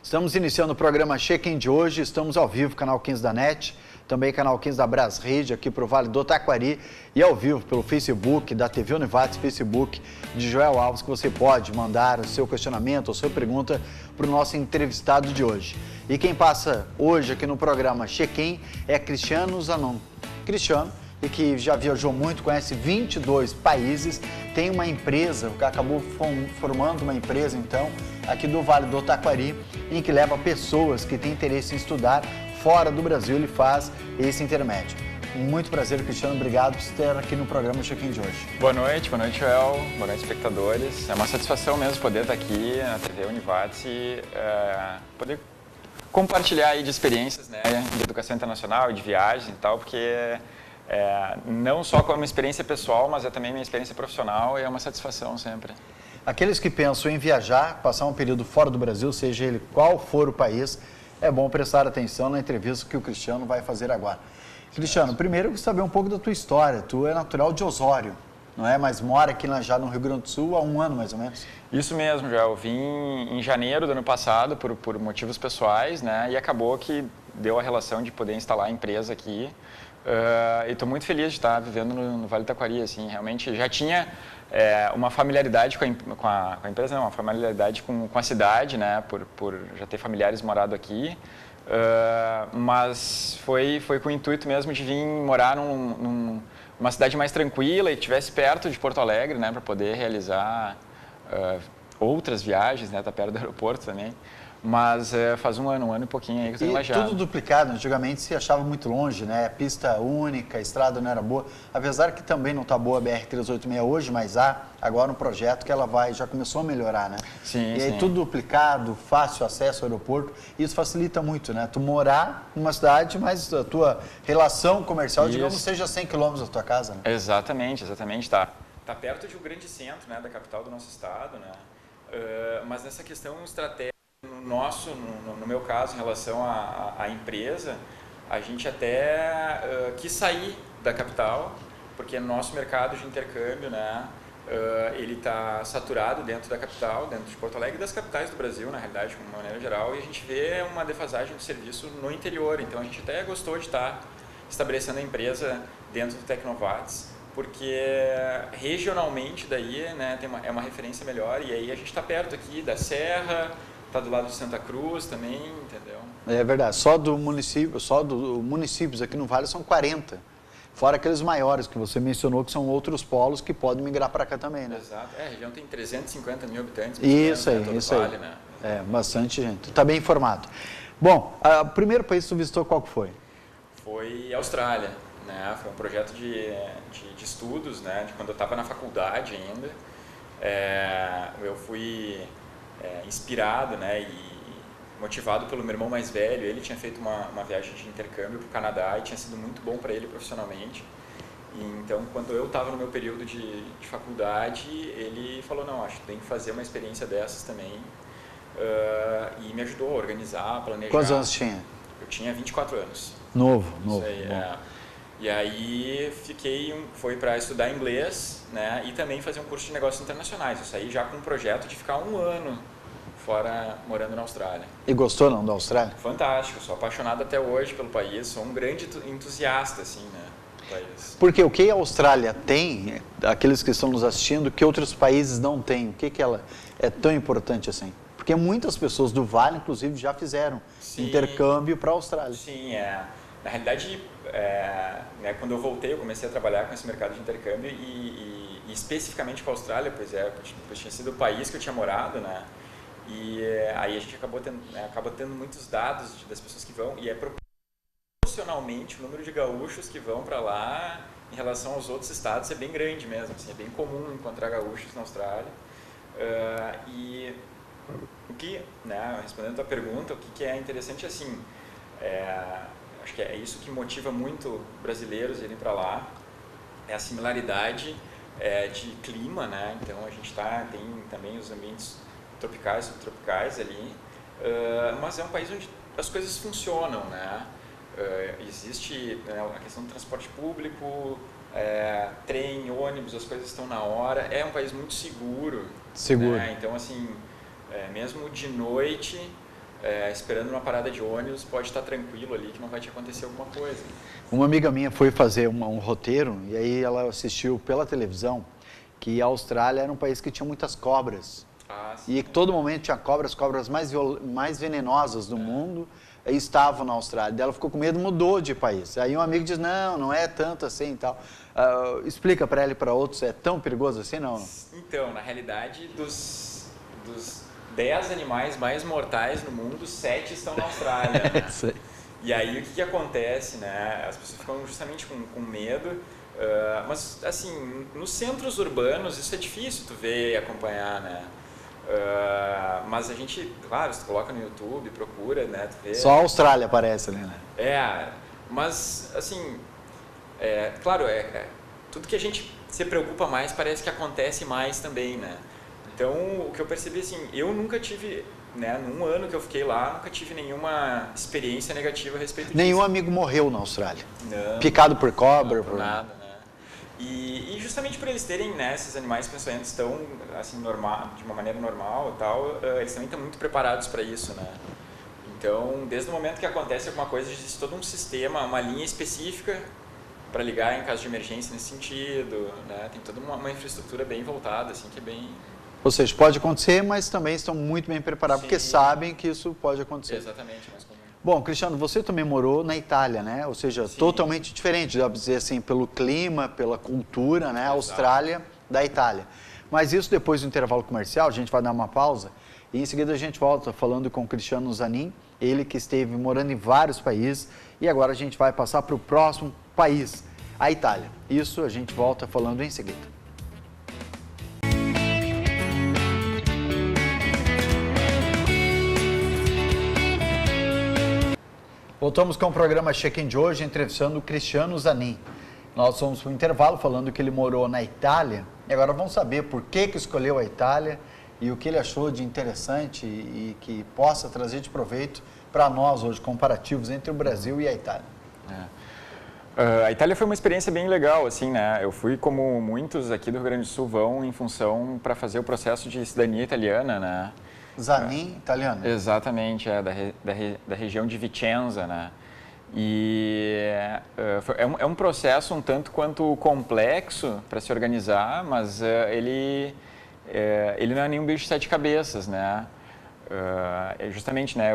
Estamos iniciando o programa Check-in de hoje, estamos ao vivo, canal 15 da NET, também canal 15 da Brasrede, aqui para o Vale do Taquari, e ao vivo pelo Facebook da TV Univates, Facebook de Joel Alves, que você pode mandar o seu questionamento, a sua pergunta para o nosso entrevistado de hoje. E quem passa hoje aqui no programa Check-in é Cristiano Zanon. Cristiano, e que já viajou muito, conhece 22 países, tem uma empresa, acabou formando uma empresa, então, aqui do Vale do Taquari, em que leva pessoas que têm interesse em estudar fora do Brasil, ele faz esse intermédio. Muito prazer, Cristiano, obrigado por estar aqui no programa Check-in de hoje. Boa noite, Joel, boa noite, espectadores. É uma satisfação mesmo poder estar aqui na TV Univates e poder compartilhar aí de experiências, né, de educação internacional, de viagens e tal, porque não só como experiência pessoal, mas é também minha experiência profissional e é uma satisfação sempre. Aqueles que pensam em viajar, passar um período fora do Brasil, seja ele qual for o país, é bom prestar atenção na entrevista que o Cristiano vai fazer agora. Cristiano, primeiro eu quero saber um pouco da tua história. Tu é natural de Osório, não é? Mas mora aqui já no Rio Grande do Sul há um ano, mais ou menos. Isso mesmo, já. Eu vim em janeiro do ano passado por motivos pessoais, né? E acabou que deu a relação de poder instalar a empresa aqui. E estou muito feliz de estar vivendo no Vale do Taquari, assim, realmente já tinha uma familiaridade com a empresa, não, uma familiaridade com a cidade, né, por já ter familiares morado aqui, mas foi com o intuito mesmo de vir morar numa cidade mais tranquila e que estivesse perto de Porto Alegre, né, para poder realizar outras viagens, né, tá perto do aeroporto também. Mas faz um ano e pouquinho aí que eu estou E tudo duplicado, antigamente se achava muito longe, né? Pista única, a estrada não era boa. Apesar que também não está boa a BR-386 hoje, mas há agora um projeto que ela já começou a melhorar, né? Sim, e aí sim. Tudo duplicado, fácil acesso ao aeroporto, isso facilita muito, né? Tu morar numa cidade, mas a tua relação comercial, digamos, seja 100 quilômetros da tua casa, né? Exatamente. Tá perto de um grande centro, né, da capital do nosso estado, né? Mas nessa questão estratégica, no meu caso, em relação à empresa, a gente até quis sair da capital, porque no nosso mercado de intercâmbio, né, ele está saturado dentro da capital, dentro de Porto Alegre e das capitais do Brasil, na realidade, de uma maneira geral, e a gente vê uma defasagem do serviço no interior. Então a gente até gostou de estar estabelecendo a empresa dentro do Tecnovates, porque regionalmente daí, né, é uma referência melhor, e aí a gente está perto aqui da Serra, está do lado de Santa Cruz também, entendeu? É verdade, só do municípios aqui no Vale são 40. Fora aqueles maiores que você mencionou, que são outros polos que podem migrar para cá também, né? Exato. A região tem 350 mil habitantes. Isso aí, todo isso vale, aí. Né? Bastante gente. Está bem informado. Bom, o primeiro país que tu visitou, qual que foi? Foi a Austrália, né? Foi um projeto de estudos, né? De quando eu estava na faculdade ainda. Eu fui inspirado, né, e motivado pelo meu irmão mais velho. Ele tinha feito uma viagem de intercâmbio para o Canadá e tinha sido muito bom para ele profissionalmente. E então, quando eu estava no meu período de faculdade, ele falou, não, acho que tem que fazer uma experiência dessas também. E me ajudou a organizar, a planejar. Quantos anos tinha? Eu tinha 24 anos. Novo. Isso aí, E aí foi para estudar inglês, né, e também fazer um curso de negócios internacionais. Eu saí já com um projeto de ficar um ano fora, morando na Austrália. E gostou não da Austrália? Fantástico, sou apaixonado até hoje pelo país, sou um grande entusiasta, assim, né, do país. Porque o que a Austrália tem, aqueles que estão nos assistindo, que outros países não têm, o que ela é tão importante assim? Porque muitas pessoas do Vale, inclusive, já fizeram intercâmbio para a Austrália. Sim, na realidade, né, quando eu voltei, eu comecei a trabalhar com esse mercado de intercâmbio e especificamente com a Austrália, pois tinha sido o país que eu tinha morado, né? E aí a gente acaba tendo muitos dados das pessoas que vão, e é proporcionalmente o número de gaúchos que vão para lá em relação aos outros estados é bem grande mesmo, assim, é bem comum encontrar gaúchos na Austrália. E o que, né, respondendo a tua pergunta, o que é interessante assim, acho que é isso que motiva muito brasileiros irem para lá, é a similaridade de clima, né? Então a gente tem também os ambientes tropicais, subtropicais ali, mas é um país onde as coisas funcionam, né? Existe a questão do transporte público, trem, ônibus, as coisas estão na hora, é um país muito seguro. Seguro. Né? Então assim, mesmo de noite, esperando uma parada de ônibus, pode estar tranquilo ali que não vai te acontecer alguma coisa. Uma amiga minha foi fazer um roteiro e aí ela assistiu pela televisão que a Austrália era um país que tinha muitas cobras. E que todo momento tinha cobras mais venenosas do mundo estavam na Austrália. Daí ela ficou com medo, mudou de país. Aí um amigo diz, não é tanto assim e tal. Explica para ela e para outros, é tão perigoso assim, não? Então, na realidade, dos 10 animais mais mortais no mundo, 7 estão na Austrália. Né? E aí o que acontece, né? As pessoas ficam justamente com medo, mas assim, nos centros urbanos isso é difícil tu ver e acompanhar, né? Mas a gente, claro, se tu coloca no YouTube, procura, né? Tu vê. Só a Austrália aparece ali, né? Mas assim, claro, tudo que a gente se preocupa mais parece que acontece mais também, né? Então, o que eu percebi, assim, eu nunca tive, né, num ano que eu fiquei lá, nunca tive nenhuma experiência negativa a respeito disso. Nenhum amigo morreu na Austrália? Não. Picado por cobra? Não, por nada, né? E justamente por eles terem, né, esses animais peçonhentos tão, assim, de uma maneira normal e tal, eles também estão muito preparados para isso, né? Então, desde o momento que acontece alguma coisa, existe todo um sistema, uma linha específica para ligar em caso de emergência nesse sentido, né? Tem toda uma infraestrutura bem voltada, assim, que é bem... Ou seja, pode acontecer, mas também estão muito bem preparados, porque sabem que isso pode acontecer. Exatamente, mais comum. Bom, Cristiano, você também morou na Itália, né? Ou seja, totalmente diferente, dá para dizer assim, pelo clima, pela cultura, né? A Austrália da Itália. Mas isso depois do intervalo comercial, a gente vai dar uma pausa e em seguida a gente volta falando com o Cristiano Zanin, ele que esteve morando em vários países e agora a gente vai passar para o próximo país, a Itália. Isso a gente volta falando em seguida. Voltamos com o programa Check-in de hoje, entrevistando o Cristiano Zanin. Nós fomos para o intervalo falando que ele morou na Itália e agora vamos saber por que escolheu a Itália e o que ele achou de interessante e que possa trazer de proveito para nós hoje, comparativos entre o Brasil e a Itália. A Itália foi uma experiência bem legal, assim, né? Eu fui, como muitos aqui do Rio Grande do Sul vão, em função para fazer o processo de cidadania italiana, né? Zanin, italiano? Exatamente, da região de Vicenza, né? E é um processo um tanto quanto complexo para se organizar, mas ele não é nenhum bicho de 7 cabeças, né? Justamente, né,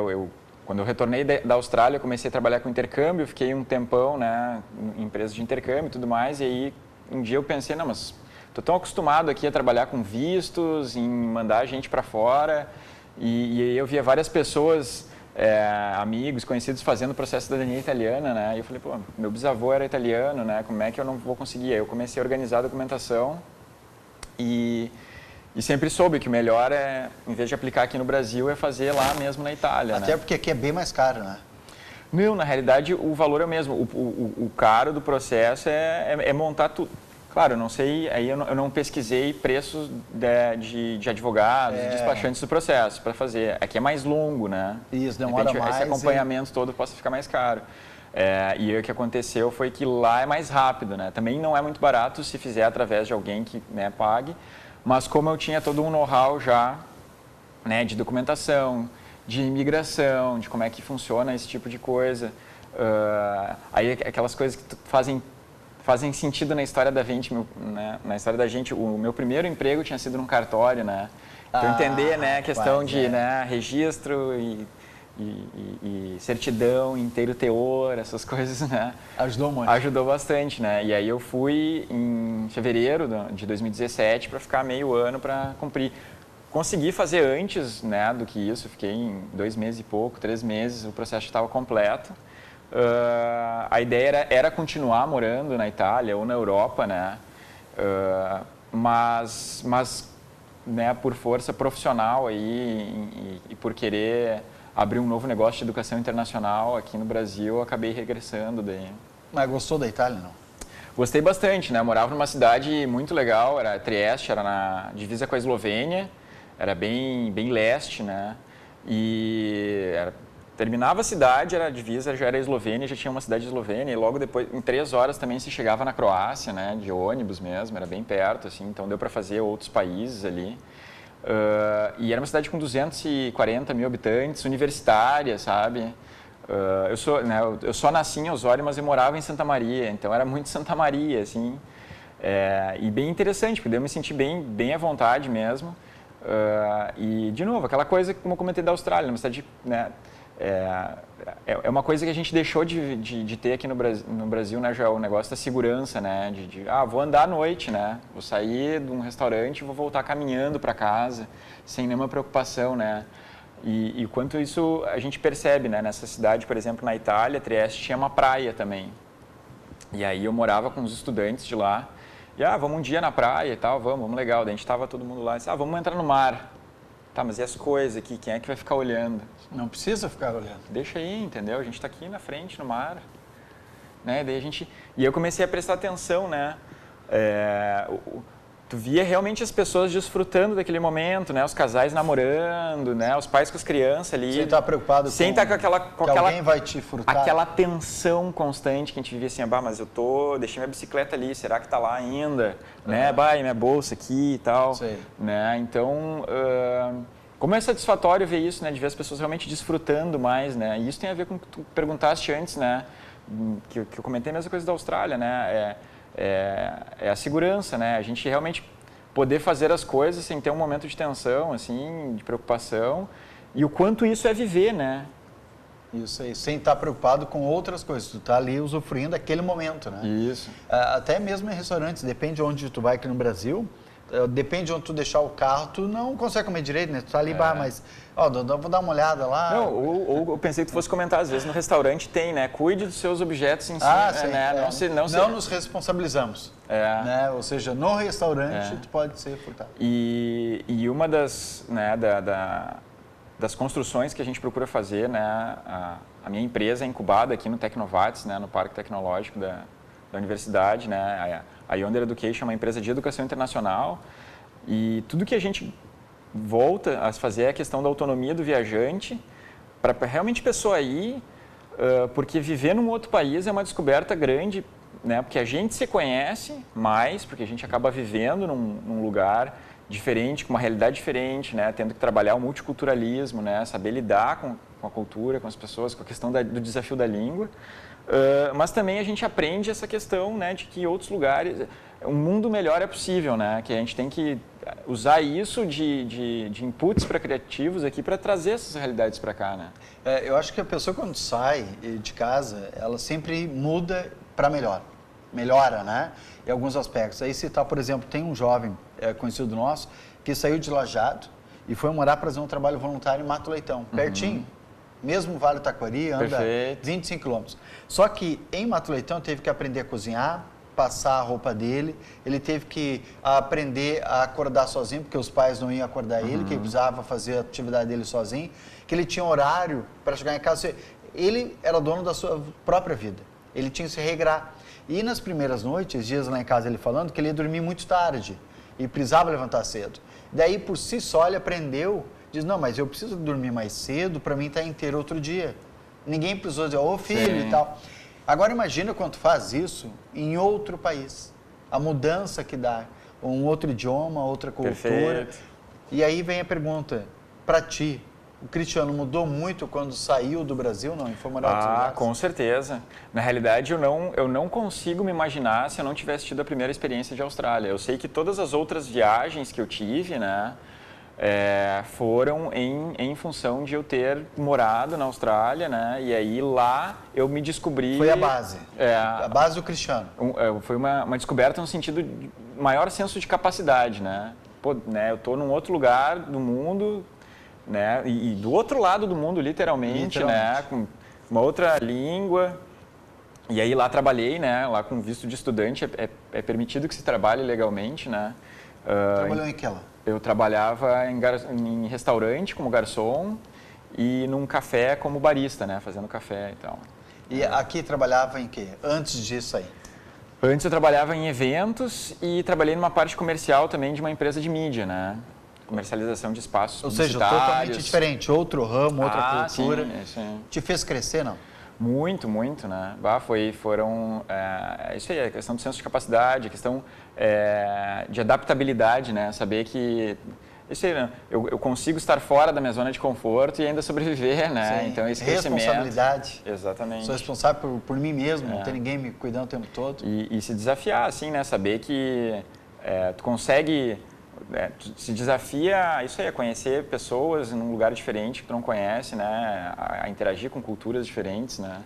quando eu retornei da Austrália, comecei a trabalhar com intercâmbio, fiquei um tempão, né, em empresas de intercâmbio e tudo mais, e aí um dia eu pensei, não, mas estou tão acostumado aqui a trabalhar com vistos, em mandar a gente para fora, e eu via várias pessoas, amigos, conhecidos, fazendo o processo de cidadania italiana, né, e eu falei, pô, meu bisavô era italiano, né, como é que eu não vou conseguir? Aí eu comecei a organizar a documentação e sempre soube que o melhor em vez de aplicar aqui no Brasil, é fazer lá mesmo na Itália. Até né? porque aqui é bem mais caro, né? Não, na realidade o valor é o mesmo. O caro do processo é montar tudo. Claro, eu não sei, aí eu não pesquisei preços de advogados, despachantes do processo para fazer. Aqui é mais longo, né? Isso, demora mais. Esse acompanhamento todo possa ficar mais caro. E o que aconteceu foi que lá é mais rápido, né? Também não é muito barato se fizer através de alguém que, né, pague, mas como eu tinha todo um know-how já, né, de documentação, de imigração, de como é que funciona esse tipo de coisa, aí aquelas coisas que fazem sentido na história da gente, né? Na história da gente, o meu primeiro emprego tinha sido num cartório, né? Então entender, né, a questão de né, registro e certidão, inteiro teor, essas coisas, né? Ajudou muito. Ajudou bastante, né? E aí eu fui em fevereiro de 2017 para ficar meio ano para cumprir. Consegui fazer antes, né, do que isso, fiquei em 2 meses e pouco, 3 meses, o processo estava completo. A ideia era continuar morando na Itália ou na Europa, né? Mas né, por força profissional aí e por querer abrir um novo negócio de educação internacional aqui no Brasil, eu acabei regressando daí. Mas gostou da Itália, não? Gostei bastante, né? Eu morava numa cidade muito legal, era Trieste, era na divisa com a Eslovênia, era bem leste, né? Terminava a cidade, era a divisa, já era a Eslovênia, já tinha uma cidade eslovênia, e logo depois, em 3 horas também se chegava na Croácia, né? De ônibus mesmo, era bem perto, assim, então deu para fazer outros países ali. E era uma cidade com 240 mil habitantes, universitária, sabe? Eu só nasci em Osório, mas eu morava em Santa Maria, então era muito Santa Maria, assim. E bem interessante, porque eu me senti bem à vontade mesmo. E, de novo, aquela coisa, como eu comentei, da Austrália, uma cidade, né? É uma coisa que a gente deixou de ter aqui no Brasil, né, Joel? O negócio da segurança, né? Vou andar à noite, né? Vou sair de um restaurante e vou voltar caminhando para casa, sem nenhuma preocupação, né? E quanto isso a gente percebe, né? Nessa cidade, por exemplo, na Itália, Trieste tinha uma praia também. E aí eu morava com os estudantes de lá. E, vamos um dia na praia e tal, vamos legal. Daí a gente estava todo mundo lá e disse, vamos entrar no mar. Tá, mas e as coisas aqui? Quem é que vai ficar olhando? Não precisa ficar olhando. Deixa aí, entendeu? A gente está aqui na frente, no mar. Né? E eu comecei a prestar atenção, né? Tu via realmente as pessoas desfrutando daquele momento, né? Os casais namorando, né? Os pais com as crianças ali. Sem estar preocupado sem estar com aquela alguém vai te furtar. Aquela tensão constante que a gente vivia assim, mas deixei minha bicicleta ali, será que está lá ainda? Né? Minha bolsa aqui e tal. Sei. Né? Então, como é satisfatório ver isso, né? De ver as pessoas realmente desfrutando mais, né? E isso tem a ver com o que tu perguntaste antes, né? Que eu comentei a mesma coisa da Austrália, né? É a segurança, né? A gente realmente poder fazer as coisas sem ter um momento de tensão, assim, de preocupação. E o quanto isso é viver, né? Isso aí, sem estar preocupado com outras coisas. Tu tá ali usufruindo daquele momento, né? Isso. Até mesmo em restaurantes, depende de onde tu vai aqui no Brasil, depende de onde tu deixar o carro, tu não consegue comer direito, né? Tu tá ali, mas... vou dar uma olhada lá. Não, ou eu pensei que tu fosse comentar, às vezes no restaurante tem, né? Cuide dos seus objetos em si, sim, né? Não nos responsabilizamos. Né? Ou seja, no restaurante tu pode ser furtado. E uma das, né, das construções que a gente procura fazer, né? A minha empresa é incubada aqui no Tecnovates, né? No Parque Tecnológico da universidade, né? A Yonder Education é uma empresa de educação internacional e tudo que a gente volta a fazer é a questão da autonomia do viajante para realmente a pessoa ir, porque viver num outro país é uma descoberta grande, né? Porque a gente se conhece mais, porque a gente acaba vivendo num lugar diferente, com uma realidade diferente, né? Tendo que trabalhar o multiculturalismo, né? Saber lidar com a cultura, com as pessoas, com a questão do desafio da língua. Mas também a gente aprende essa questão, né, de que em outros lugares um mundo melhor é possível, né, que a gente tem que usar isso de inputs para criativos aqui para trazer essas realidades para cá, né? Eu acho que a pessoa quando sai de casa, ela sempre muda para melhora, né, em alguns aspectos. Aí citar, por exemplo, tem um jovem conhecido nosso que saiu de Lajeado e foi morar para fazer um trabalho voluntário em Mato Leitão, pertinho. Mesmo Vale do Taquari, anda 25 quilômetros. Só que em Mato Leitão teve que aprender a cozinhar, passar a roupa dele, ele teve que aprender a acordar sozinho, porque os pais não iam acordar ele, que ele precisava fazer a atividade dele sozinho, que ele tinha horário para chegar em casa. Ele era dono da sua própria vida, ele tinha que se regrar. E nas primeiras noites, dias lá em casa ele falando que ele ia dormir muito tarde e precisava levantar cedo. Daí, por si só, ele aprendeu. Diz, não, mas eu preciso dormir mais cedo para mim estar inteiro outro dia. Ninguém precisou dizer, filho e tal. Agora imagina quando faz isso em outro país. A mudança que dá, um outro idioma, outra cultura. Perfeito. E aí vem a pergunta, para ti, o Cristiano mudou muito quando saiu do Brasil, não? E foi morar em outros lugares? Com certeza. Na realidade, eu não consigo me imaginar se eu não tivesse tido a primeira experiência de Austrália. Eu sei que todas as outras viagens que eu tive, né? Foram em função de eu ter morado na Austrália, né? E aí lá eu me descobri... Foi a base, a base do Cristiano. Foi uma descoberta no sentido de maior senso de capacidade, né? Eu estou num outro lugar do mundo, né? E do outro lado do mundo, literalmente. Né? Com uma outra língua. E aí lá trabalhei, né? Lá com visto de estudante é permitido que se trabalhe legalmente, né? Trabalhou em que lá? Eu trabalhava em restaurante como garçom e num café como barista, né? Fazendo café e tal. E aqui trabalhava em quê? Antes disso aí? Antes eu trabalhava em eventos e trabalhei numa parte comercial também de uma empresa de mídia, né? Comercialização de espaços publicitários. Ou seja, totalmente diferente. Outro ramo, outra cultura. Sim. Te fez crescer, não? Muito, muito, né? Isso aí, a questão do senso de capacidade, a questão de adaptabilidade, né? Saber que isso aí, né? Eu consigo estar fora da minha zona de conforto e ainda sobreviver, né? Sim. Então, esse crescimento... Responsabilidade. Exatamente. Sou responsável por mim mesmo, não tem ninguém me cuidando o tempo todo. E se desafiar, assim, né? Saber que tu consegue... tu se desafia, isso aí, a conhecer pessoas num lugar diferente que tu não conhece, né? A interagir com culturas diferentes, né?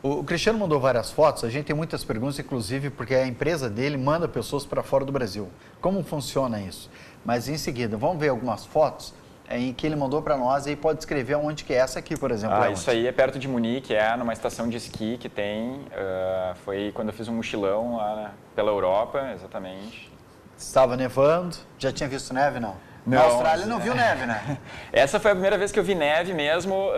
O Cristiano mandou várias fotos, a gente tem muitas perguntas, inclusive porque a empresa dele manda pessoas para fora do Brasil. Como funciona isso? Mas em seguida, vamos ver algumas fotos em que ele mandou para nós e pode escrever onde que é essa aqui, por exemplo. Isso aí é perto de Munique, numa estação de esqui que tem, foi quando eu fiz um mochilão lá pela Europa, exatamente. Estava nevando, já tinha visto neve, não? Não, na Austrália não viu neve, né? Essa foi a primeira vez que eu vi neve mesmo.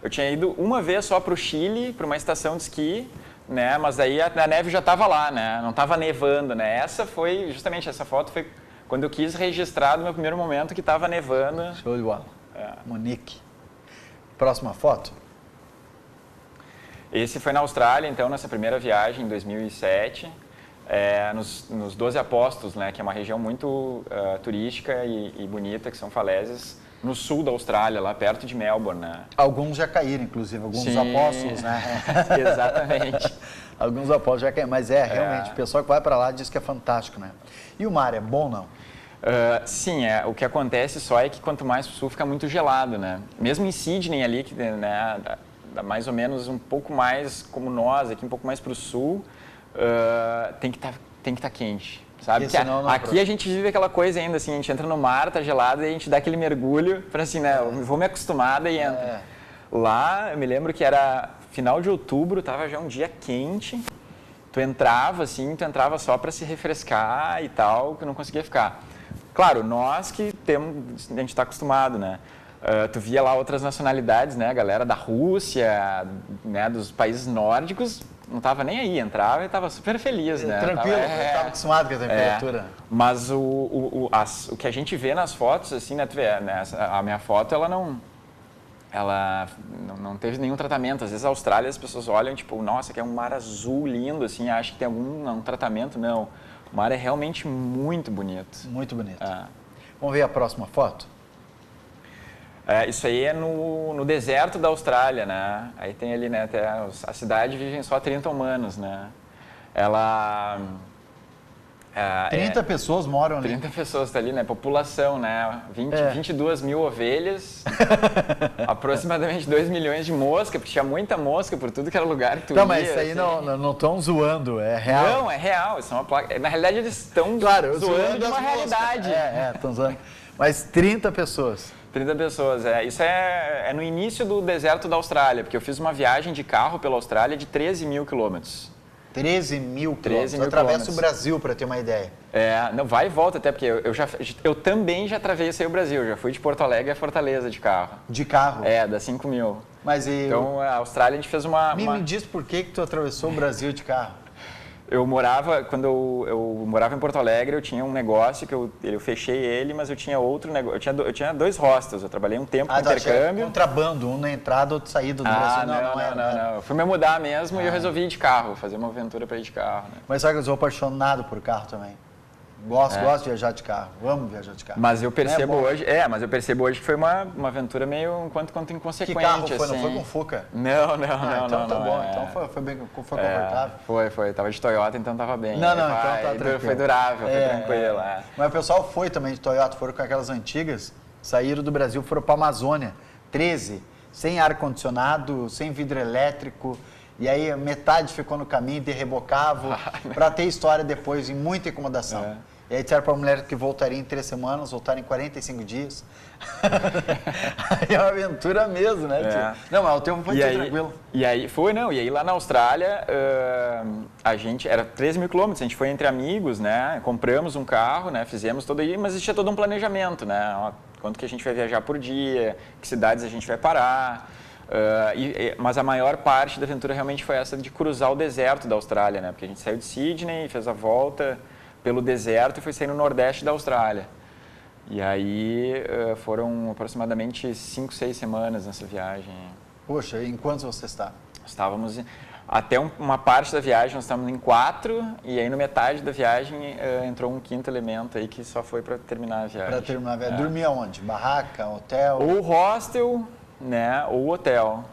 Eu tinha ido uma vez só para o Chile, para uma estação de esqui, né? Mas aí a neve já estava lá, né? Não estava nevando, né? Essa foto foi quando eu quis registrar no meu primeiro momento que estava nevando. Show de bola. Munique. Próxima foto. Esse foi na Austrália, então, nessa primeira viagem em 2007. Nos 12 Apóstolos, né, que é uma região muito turística e bonita, que são falésias, no sul da Austrália, lá perto de Melbourne. Né? Alguns já caíram, inclusive, alguns dos apóstolos, né? Exatamente. Alguns apóstolos já caíram, mas realmente, o pessoal que vai para lá diz que é fantástico, né? E o mar é bom, não? Sim, o que acontece só é que quanto mais pro sul fica muito gelado, né? Mesmo em Sydney ali, que né, mais ou menos um pouco mais como nós, aqui um pouco mais para o sul, tem que estar quente, sabe? Porque aqui a gente vive aquela coisa ainda, assim, a gente entra no mar, tá gelado, e a gente dá aquele mergulho, para assim, né, eu vou me acostumar e entra. Lá, eu me lembro que era final de outubro, tava já um dia quente, tu entrava só para se refrescar e tal, que não conseguia ficar. Claro, nós que a gente está acostumado, né? Tu via lá outras nacionalidades, né? A galera da Rússia, né? Dos países nórdicos, não estava nem aí, entrava e estava super feliz, né? Tranquilo, estava acostumado com a temperatura. Mas o que a gente vê nas fotos, assim, né? Tu vê, né? A minha foto, ela não teve nenhum tratamento. Às vezes, a Austrália, as pessoas olham, tipo, nossa, que é um mar azul lindo, assim, acham que tem algum tratamento. Não, o mar é realmente muito bonito. Muito bonito. Vamos ver a próxima foto? Isso aí é no deserto da Austrália, né? Aí tem ali, né, até a cidade vivem só 30 humanos, né? Ela... 30 pessoas moram ali. 30 pessoas tá ali, né? População, né? 22 mil ovelhas, aproximadamente 2 milhões de moscas, porque tinha muita mosca por tudo que era lugar que tu ia. Não, mas isso aí assim. não estão zoando, é real. Não, é real, isso é uma placa. Na realidade, eles estão zoando de uma realidade. Estão zoando. Mas 30 pessoas. 30 pessoas, Isso é no início do deserto da Austrália, porque eu fiz uma viagem de carro pela Austrália de 13 mil quilômetros. 13 mil quilômetros. Eu atravesso o Brasil, para ter uma ideia. Não, vai e volta até, porque eu também já atravessei o Brasil, já fui de Porto Alegre a Fortaleza de carro. De carro? Dá 5 mil. Então, a Austrália, a gente fez uma... Me diz por que tu atravessou o Brasil de carro. Quando eu morava em Porto Alegre, eu tinha um negócio que eu fechei ele, mas eu tinha outro negócio, eu tinha 2 hostels, eu trabalhei um tempo com intercâmbio. Contrabando, um na entrada, outro saída do Brasil. Não. Eu fui me mudar mesmo e eu resolvi ir de carro, fazer uma aventura para ir de carro. Né? Mas sabe que eu sou apaixonado por carro também. Gosto de viajar de carro, amo viajar de carro. Mas eu percebo hoje que foi uma aventura meio um quanto inconsequente. Que carro foi? Assim. Não foi com Fuca? Não. Então tá bom, então foi bem confortável. Foi, tava de Toyota, então tava bem. Então tá tranquilo. Foi durável, foi tranquilo. Mas o pessoal foi também de Toyota, foram com aquelas antigas, saíram do Brasil, foram para a Amazônia, 13, sem ar-condicionado, sem vidro elétrico. E aí metade ficou no caminho, derrebocava, para ter história depois em muita incomodação. E aí disseram para a mulher que voltaria em 3 semanas, voltaria em 45 dias. Aí é uma aventura mesmo, né, tio? Não, mas o tempo foi tranquilo. E aí lá na Austrália, a gente, era 13 mil quilômetros, a gente foi entre amigos, né, compramos um carro, né, fizemos todo aí, mas existia todo um planejamento, né, quanto que a gente vai viajar por dia, que cidades a gente vai parar. Mas a maior parte da aventura realmente foi essa de cruzar o deserto da Austrália, né? Porque a gente saiu de Sydney, fez a volta pelo deserto e foi sair no nordeste da Austrália. E aí foram aproximadamente 5, 6 semanas nessa viagem. Poxa, em quantos você está? Estávamos até uma parte da viagem nós estávamos em 4 e aí no metade da viagem entrou um quinto elemento aí que só foi para terminar a viagem. Para terminar a viagem. Dormia onde? Barraca, hotel? Ou hostel, né, ou hotel.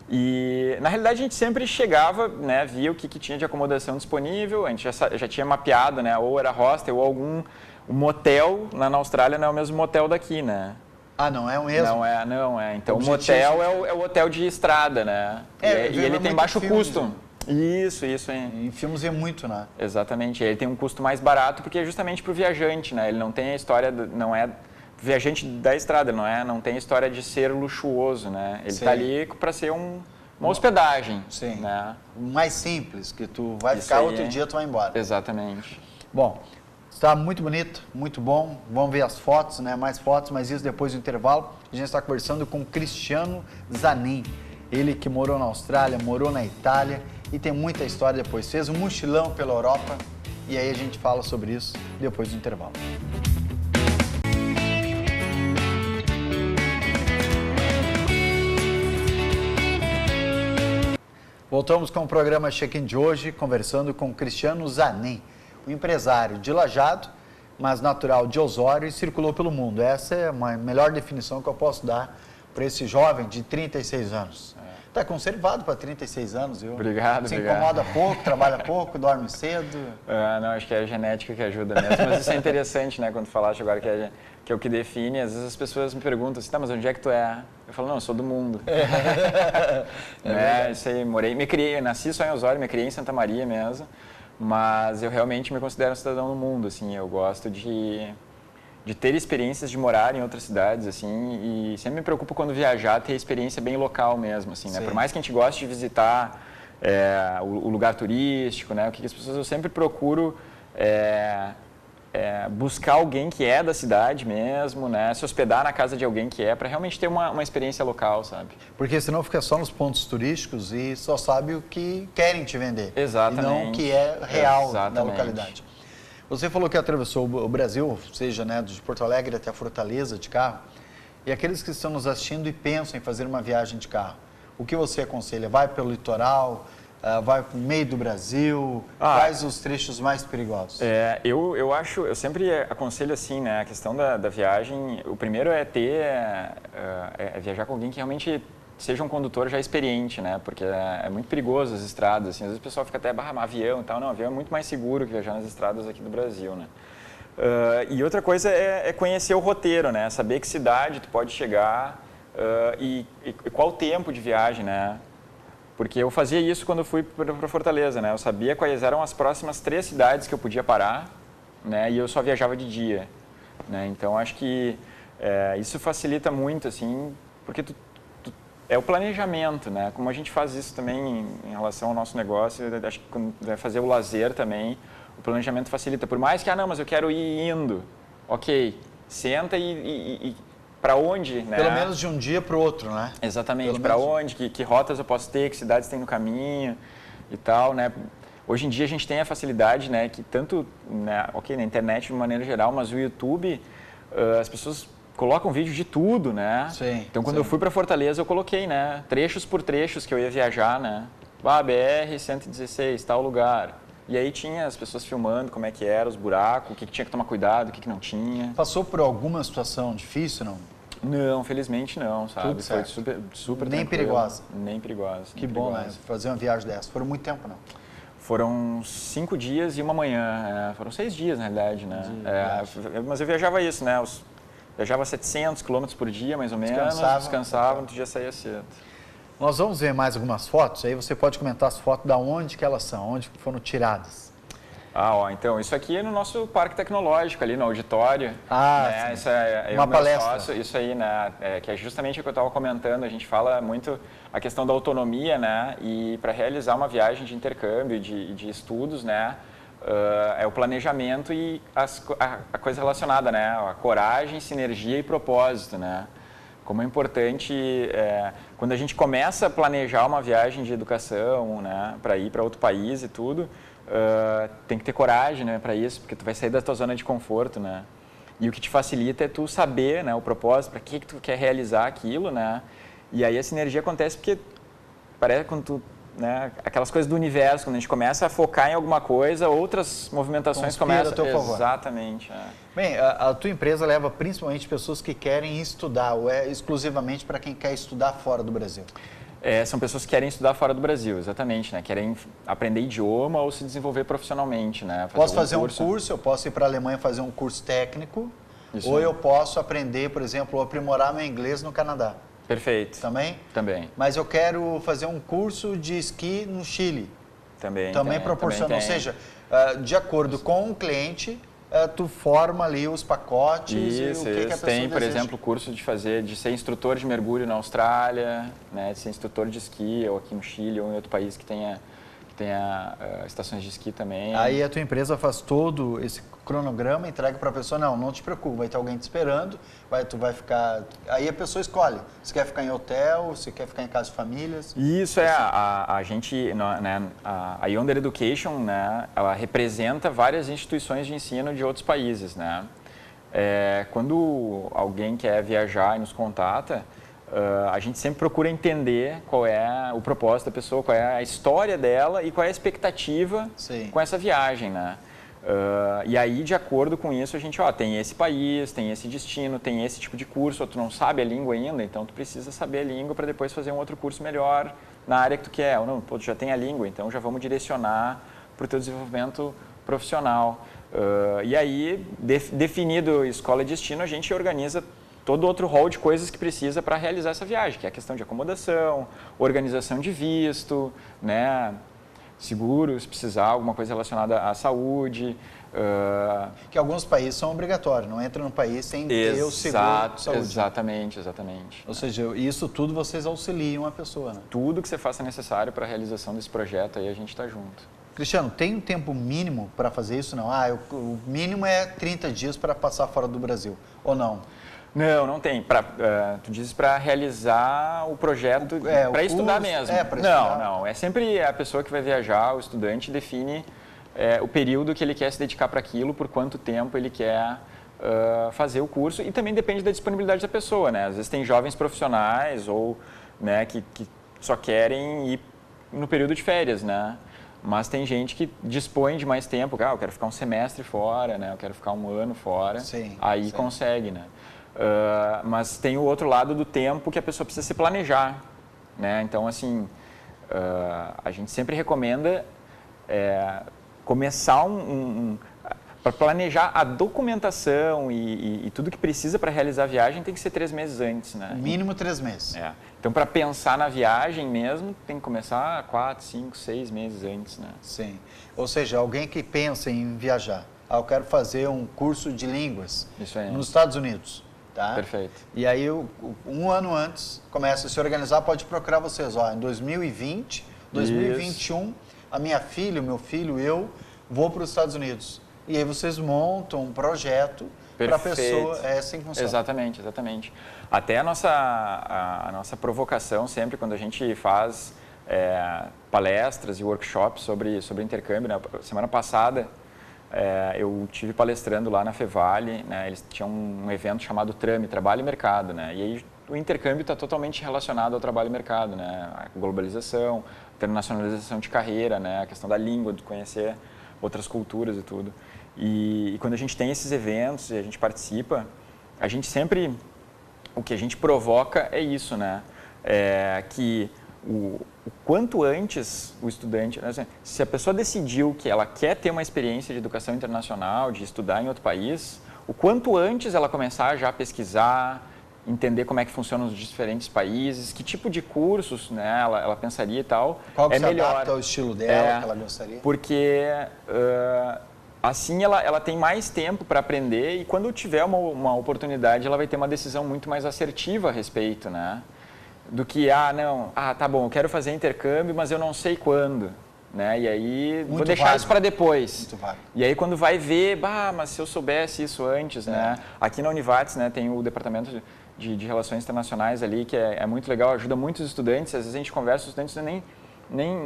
E na realidade a gente sempre chegava, né, via o que tinha de acomodação disponível, a gente já tinha mapeado, né, ou era hostel ou algum motel. Lá na Austrália não é o mesmo motel daqui, né? Ah, não é o mesmo? Não é. Então o motel é o hotel de estrada, né? E ele tem baixo custo. Isso aí. Em filmes é muito, né? Exatamente. Ele tem um custo mais barato porque é justamente para o viajante, né? Ele não tem a história, não é viajante da estrada, não tem a história de ser luxuoso, né? Ele está ali para ser uma hospedagem. Sim. Né? Mais simples, que tu vai ficar outro dia tu vai embora. Exatamente. Bom, está muito bonito, muito bom. Vamos ver as fotos, né? Mais fotos, mas isso depois do intervalo. A gente está conversando com Cristiano Zanin. Ele que morou na Austrália, morou na Itália e tem muita história depois. Fez um mochilão pela Europa e aí a gente fala sobre isso depois do intervalo. Voltamos com o programa Check-in de hoje, conversando com Cristiano Zanin, um empresário de Lajeado, mas natural de Osório e circulou pelo mundo. Essa é a melhor definição que eu posso dar para esse jovem de 36 anos. Está conservado para 36 anos, viu? Obrigado, Se incomoda pouco, trabalha pouco, dorme cedo. Não, acho que é a genética que ajuda mesmo. Mas isso é interessante, né? Quando falaste agora que é o que define, às vezes as pessoas me perguntam assim, tá, mas onde é que tu é? Eu falo, não, eu sou do mundo. Isso aí, nasci só em Osório, me criei em Santa Maria mesmo, mas eu realmente me considero um cidadão do mundo, assim, eu gosto de ter experiências de morar em outras cidades, assim, e sempre me preocupo quando viajar ter experiência bem local mesmo, assim, né? Por mais que a gente goste de visitar o lugar turístico, né? Eu sempre procuro buscar alguém que é da cidade mesmo, né? Se hospedar na casa de alguém que para realmente ter uma experiência local, sabe? Porque senão fica só nos pontos turísticos e só sabe o que querem te vender. Exatamente. E não o que é real da localidade. Você falou que atravessou o Brasil, seja, né, de Porto Alegre até a Fortaleza de carro. E aqueles que estão nos assistindo e pensam em fazer uma viagem de carro, o que você aconselha? Vai pelo litoral? Vai para o meio do Brasil? Quais os trechos mais perigosos? Eu sempre aconselho assim, né, a questão da viagem, o primeiro é viajar com alguém que realmente seja um condutor já experiente, né, porque é muito perigoso as estradas, assim, às vezes o pessoal fica até avião e tal, não, avião é muito mais seguro que viajar nas estradas aqui do Brasil, né. E outra coisa é conhecer o roteiro, né, saber que cidade tu pode chegar e qual o tempo de viagem, né. Porque eu fazia isso quando eu fui para Fortaleza, né? Eu sabia quais eram as próximas 3 cidades que eu podia parar, né? E eu só viajava de dia, né? Então, acho que isso facilita muito, assim, porque é o planejamento, né? Como a gente faz isso também em relação ao nosso negócio, acho que quando vai fazer o lazer também, o planejamento facilita. Por mais que, não, mas eu quero ir indo. Ok, senta e para onde, né? Pelo menos de um dia para o outro, né? Exatamente, para onde, que rotas eu posso ter, que cidades tem no caminho e tal, né? Hoje em dia a gente tem a facilidade, né, que tanto, né, na internet de maneira geral, mas o YouTube, as pessoas colocam vídeo de tudo, né? Sim, então quando eu fui para Fortaleza eu coloquei, né, trechos por trechos que eu ia viajar, né? BR-116, tal lugar. E aí tinha as pessoas filmando como é que era, os buracos, o que tinha que tomar cuidado, o que não tinha. Passou por alguma situação difícil, não? Não, felizmente não, sabe? Tudo certo. Foi super Nem tranquilo. perigosa? Nem perigosa. Que bom, né? Fazer uma viagem dessa. Foram muito tempo, não? Foram 5 dias e uma manhã. Foram 6 dias, na realidade, né? Mas eu viajava isso, né? Viajava 700 km por dia, mais ou menos. Descansava, outro dia saía cedo. Nós vamos ver mais algumas fotos, aí você pode comentar as fotos da onde que elas são, onde foram tiradas. Então, isso aqui é no nosso parque tecnológico, ali no auditório. Né? Isso é uma palestra. Sócio, isso aí, né? Que é justamente o que eu estava comentando. A gente fala muito a questão da autonomia, né? E para realizar uma viagem de intercâmbio, de estudos, né? É o planejamento e a coisa relacionada, né? A coragem, sinergia e propósito, né? Como é importante, quando a gente começa a planejar uma viagem de educação, né? Para ir para outro país e tudo, tem que ter coragem, né, para isso, porque tu vai sair da tua zona de conforto, né? E o que te facilita é tu saber, né, o propósito, para que tu quer realizar aquilo, né? E aí a sinergia acontece porque parece quando tu, né, aquelas coisas do universo, quando a gente começa a focar em alguma coisa, outras movimentações começam. A teu favor. Exatamente. Bem, a tua empresa leva principalmente pessoas que querem estudar, ou é exclusivamente para quem quer estudar fora do Brasil? São pessoas que querem estudar fora do Brasil, exatamente, né? Querem aprender idioma ou se desenvolver profissionalmente, né? Posso fazer um curso, eu posso ir para a Alemanha fazer um curso técnico, ou eu posso aprender, por exemplo, aprimorar meu inglês no Canadá. Perfeito. Também? Também. Mas eu quero fazer um curso de esqui no Chile. Também Proporciona, também ou seja, de acordo com o cliente, tu forma ali os pacotes e o que a pessoa tem, por deseja. exemplo, curso de ser instrutor de mergulho na Austrália, né, de ser instrutor de esqui, ou aqui no Chile, ou em outro país que tenha estações de esqui também. Aí a tua empresa faz todo esse cronograma, entrega para a pessoa, não te preocupe, vai ter alguém te esperando, tu vai ficar... Aí a pessoa escolhe, se quer ficar em hotel, se quer ficar em casa de famílias. Isso a gente, né, a Yonder Education, né, ela representa várias instituições de ensino de outros países, né. Quando alguém quer viajar e nos contata, a gente sempre procura entender qual é o propósito da pessoa, qual é a história dela e qual é a expectativa com essa viagem, né? E aí, de acordo com isso, a gente tem esse país, tem esse destino, tem esse tipo de curso, ou tu não sabe a língua ainda, então tu precisa saber a língua para depois fazer um outro curso melhor na área que tu quer. Ou não, tu já tem a língua, então já vamos direcionar para o teu desenvolvimento profissional. E aí, definido escola e destino, a gente organiza todo outro rol de coisas que precisa para realizar essa viagem, que é a questão de acomodação, organização de visto, né, seguros, se precisar, alguma coisa relacionada à saúde. Que alguns países são obrigatórios, não entra no país sem ter o seguro de saúde. Exatamente. Ou seja, isso tudo vocês auxiliam a pessoa, né? Tudo que você faça necessário para a realização desse projeto, aí a gente está junto. Cristiano, tem um tempo mínimo para fazer isso? Não? O mínimo é 30 dias para passar fora do Brasil, ou não? Não tem. Tu dizes para realizar o projeto, para estudar mesmo. Para estudar. Não. É sempre a pessoa que vai viajar, o estudante define o período que ele quer se dedicar para aquilo, por quanto tempo ele quer fazer o curso. E também depende da disponibilidade da pessoa, né? Às vezes tem jovens profissionais ou, né, que só querem ir no período de férias, né? Mas tem gente que dispõe de mais tempo. Eu quero ficar um semestre fora, né? Eu quero ficar um ano fora. Sim. Consegue, né? Mas tem o outro lado do tempo que a pessoa precisa se planejar, né? Então, assim, a gente sempre recomenda começar para planejar a documentação e tudo que precisa para realizar a viagem tem que ser 3 meses antes, né? Mínimo 3 meses. Então, para pensar na viagem mesmo, tem que começar 4, 5, 6 meses antes, né? Sim. Ou seja, alguém que pensa em viajar, eu quero fazer um curso de línguas nos Estados Unidos. Tá? Perfeito. E aí, um ano antes, começa a se organizar, pode procurar vocês. Em 2020, 2021, a minha filha, o meu filho, eu vou para os Estados Unidos. E aí vocês montam um projeto para a pessoa, assim que funciona. Exatamente. Até a nossa provocação sempre, quando a gente faz palestras e workshops sobre intercâmbio, né? Semana passada, eu tive palestrando lá na Fevale, né? Eles tinham um evento chamado TRAME, Trabalho e Mercado, né? E aí o intercâmbio está totalmente relacionado ao trabalho e mercado, né? A globalização, internacionalização de carreira, né? A questão da língua, de conhecer outras culturas e tudo. E quando a gente tem esses eventos e a gente participa, a gente sempre, o que a gente provoca é isso, né? Que o quanto antes o estudante, se a pessoa decidiu que ela quer ter uma experiência de educação internacional, de estudar em outro país, o quanto antes ela começar já a pesquisar, entender como é que funcionam os diferentes países, que tipo de cursos, né, ela pensaria e tal, qual que é se melhor. Adapta ao estilo dela, que ela gostaria. Porque assim ela tem mais tempo para aprender e quando tiver uma oportunidade ela vai ter uma decisão muito mais assertiva a respeito, né? Do que, tá bom, eu quero fazer intercâmbio, mas eu não sei quando, né? E aí vou deixar isso para depois. Muito vago. E aí quando vai ver, mas se eu soubesse isso antes, né? Aqui na Univates, né, tem o departamento de relações internacionais ali, que é muito legal, ajuda muitos estudantes, às vezes a gente conversa, os estudantes nem